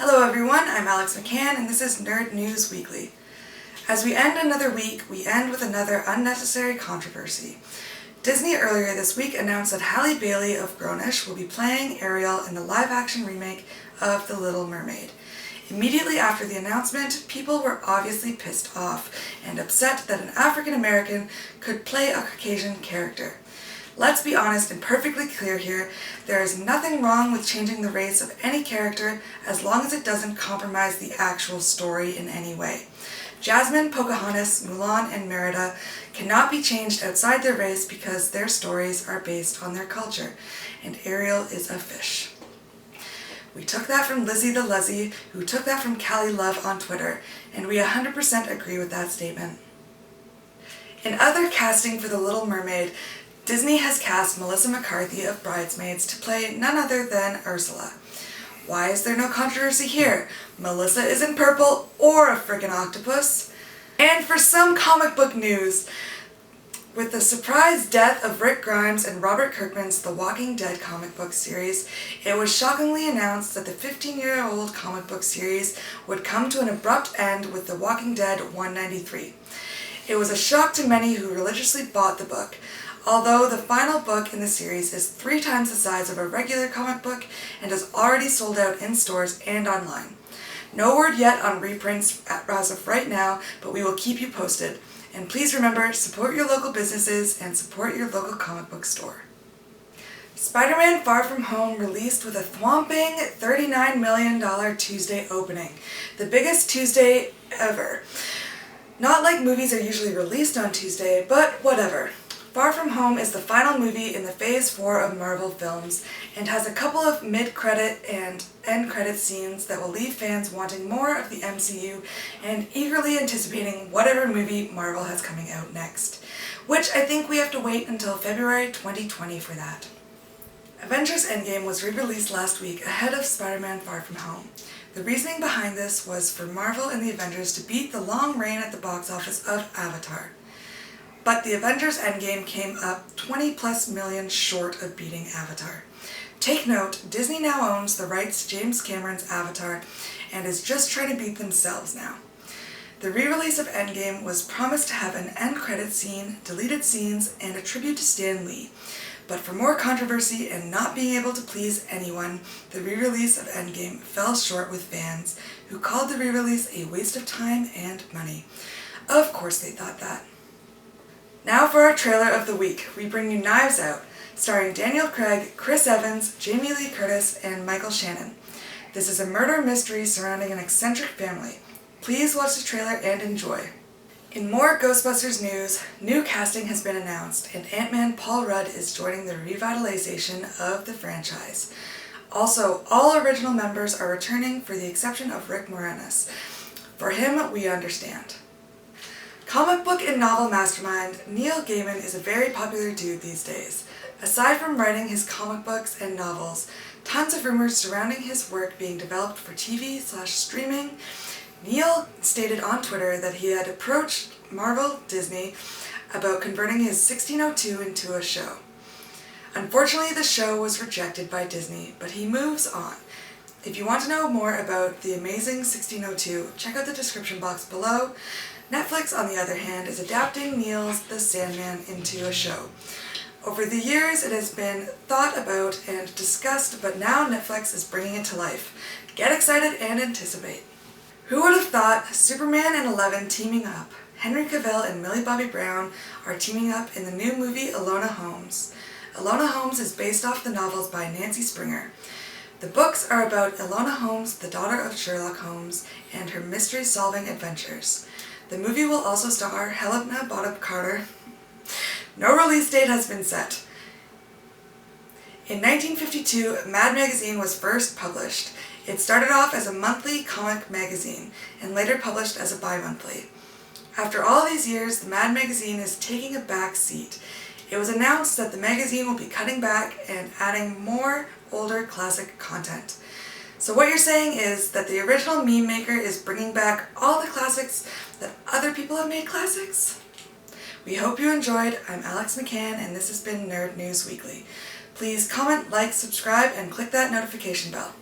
Hello everyone, I'm Alex McCann and this is Nerd News Weekly. As we end another week, we end with another unnecessary controversy. Disney earlier this week announced that Halle Bailey of Grownish will be playing Ariel in the live-action remake of The Little Mermaid. Immediately after the announcement, people were obviously pissed off and upset that an African American could play a Caucasian character. Let's be honest and perfectly clear here, there is nothing wrong with changing the race of any character as long as it doesn't compromise the actual story in any way. Jasmine, Pocahontas, Mulan, and Merida cannot be changed outside their race because their stories are based on their culture, and Ariel is a fish. We took that from Lizzie the Leslie, who took that from Callie Love on Twitter, and we 100% agree with that statement. In other casting for The Little Mermaid, Disney has cast Melissa McCarthy of Bridesmaids to play none other than Ursula. Why is there no controversy here? Melissa isn't purple or a friggin' octopus. And for some comic book news, with the surprise death of Rick Grimes and Robert Kirkman's The Walking Dead comic book series, it was shockingly announced that the 15-year-old comic book series would come to an abrupt end with The Walking Dead 193. It was a shock to many who religiously bought the book, although the final book in the series is 3 times the size of a regular comic book and has already sold out in stores and online. No word yet on reprints as of right now, but we will keep you posted. And please remember, support your local businesses and support your local comic book store. Spider-Man Far From Home released with a thwomping $39 million Tuesday opening, the biggest Tuesday ever. Not like movies are usually released on Tuesday, but whatever. Far From Home is the final movie in the Phase 4 of Marvel films and has a couple of mid-credit and end-credit scenes that will leave fans wanting more of the MCU and eagerly anticipating whatever movie Marvel has coming out next, which I think we have to wait until February 2020 for that. Avengers Endgame was re-released last week ahead of Spider-Man Far From Home. The reasoning behind this was for Marvel and the Avengers to beat the long reign at the box office of Avatar. But the Avengers Endgame came up 20+ million short of beating Avatar. Take note, Disney now owns the rights to James Cameron's Avatar and is just trying to beat themselves now. The re-release of Endgame was promised to have an end credit scene, deleted scenes, and a tribute to Stan Lee. But for more controversy and not being able to please anyone, the re-release of Endgame fell short with fans, who called the re-release a waste of time and money. Of course they thought that. Now for our trailer of the week, we bring you Knives Out, starring Daniel Craig, Chris Evans, Jamie Lee Curtis, and Michael Shannon. This is a murder mystery surrounding an eccentric family. Please watch the trailer and enjoy. In more Ghostbusters news, new casting has been announced, and Ant-Man Paul Rudd is joining the revitalization of the franchise. Also, all original members are returning for the exception of Rick Moranis. For him, we understand. Comic book and novel mastermind Neil Gaiman is a very popular dude these days. Aside from writing his comic books and novels, tons of rumors surrounding his work being developed for TV/streaming. Neil stated on Twitter that he had approached Marvel Disney about converting his 1602 into a show. Unfortunately, the show was rejected by Disney, but he moves on. If you want to know more about the amazing 1602, check out the description box below. Netflix, on the other hand, is adapting Neil's The Sandman into a show. Over the years, it has been thought about and discussed, but now Netflix is bringing it to life. Get excited and anticipate. Who would have thought Superman and Eleven teaming up? Henry Cavill and Millie Bobby Brown are teaming up in the new movie Enola Holmes. Enola Holmes is based off the novels by Nancy Springer. The books are about Enola Holmes, the daughter of Sherlock Holmes, and her mystery-solving adventures. The movie will also star Helena Bonham Carter. No release date has been set. In 1952, Mad magazine was first published. It started off as a monthly comic magazine and later published as a bi-monthly. After all these years, the Mad magazine is taking a back seat. It was announced that the magazine will be cutting back and adding more older classic content. So what you're saying is that the original meme maker is bringing back all the classics that other people have made classics? We hope you enjoyed. I'm Alex McCann, and this has been Nerd News Weekly. Please comment, like, subscribe, and click that notification bell.